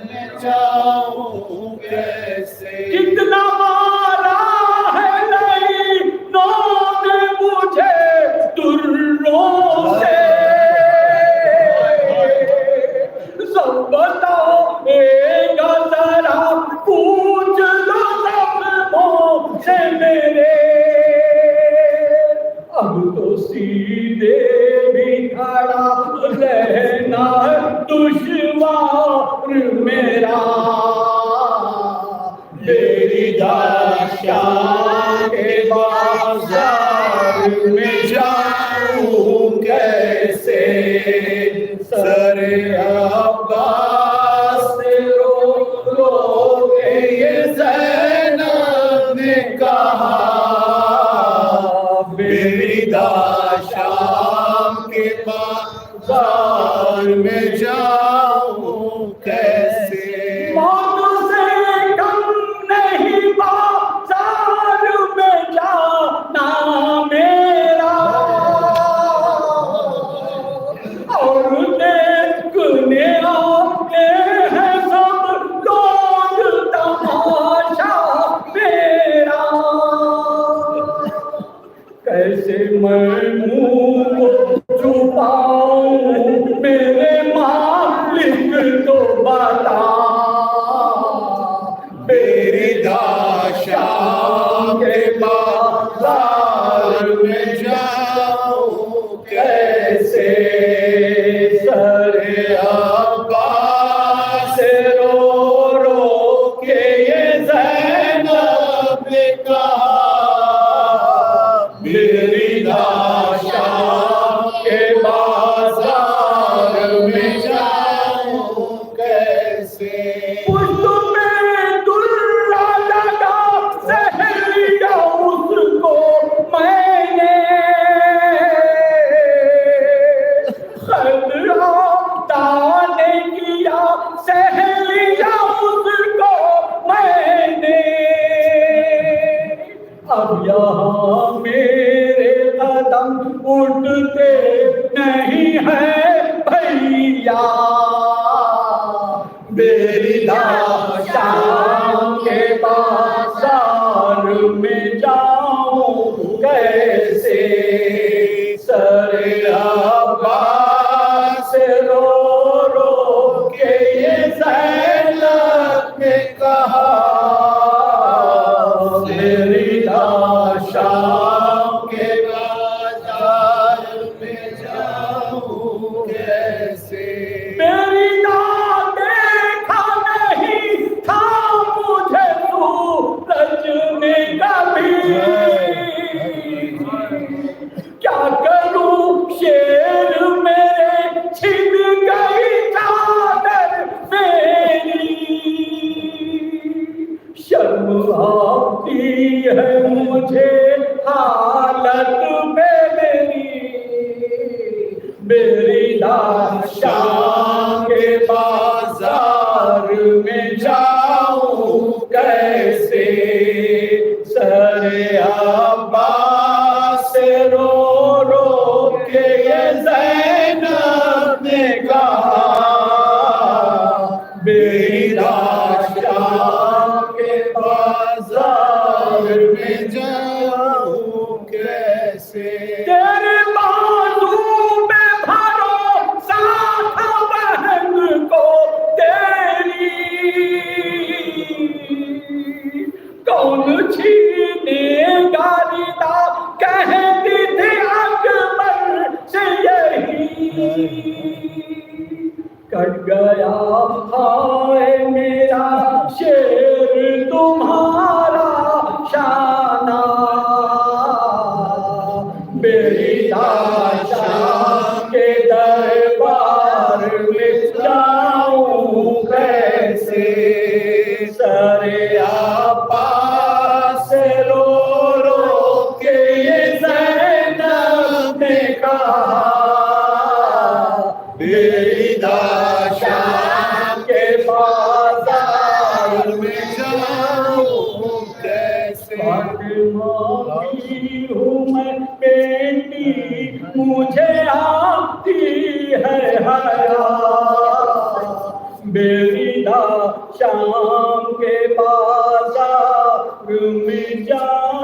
میں جاؤں کیسے؟ کتنا مارا ہے نہیں نوگ مجھے دروں سے، سب بتاؤ گا ذرا پوچھ لو زخموں سے میرے، اب تو سیدھے بھی کھڑا رہنا دشوار میرا، میری داشاں کے بازار میں جاؤں کیسے؟ سر عباس رو رو کے یہ زینب نے کہا، میری داشاں کے بازار میں جاؤں کیسے؟ موت سے کم نہیں بازار میں جانا میرا، اور دیکھنے آتے ہیں سب لوگ تماشا میرا، کیسے میں منہ کو چھپاؤں میرے مالک تو بتا، میری داشاں کے بازار میں جاؤں کیسے؟ سر عباس رو رو کے یہ زینب نے کہا، میری داشاں کے بازار میں جاؤں کیسے؟ پشت میں دلہ لگا زہر لیا اس کو میں نے، خطرہ نے کیا زہر لیا اس کو میں نے، اب یہاں میرے قدم اٹھتے نہیں ہیں بھیا، میری داشاں کے بازار میں جاؤں کیسے؟ سر عباس رو رو کے یہ زینب نے کہا، میری داشاں کے بازار میں جاؤں کیسے؟ میری نہ دیکھا نہیں تھا مجھے سورج نے کبھی، کیا کروں شیر میرے چھن گئی چادر میری، شرم آتی ہے مجھے حالت میری، میری داشاں کے بازار میں جاؤں کیسے؟ سر عباس رو رو کے یہ زینب نے کہا، میری داشاں کے بازار میں جاؤں کیسے؟ تیرے بازو میں بھروسہ تھا بہن کو تیری، کون چھینے گا ردا کہتی تھی اکبر سے یہی، کٹ گیا ہائے میرا شیر تمہارا شان شام کے بازار میں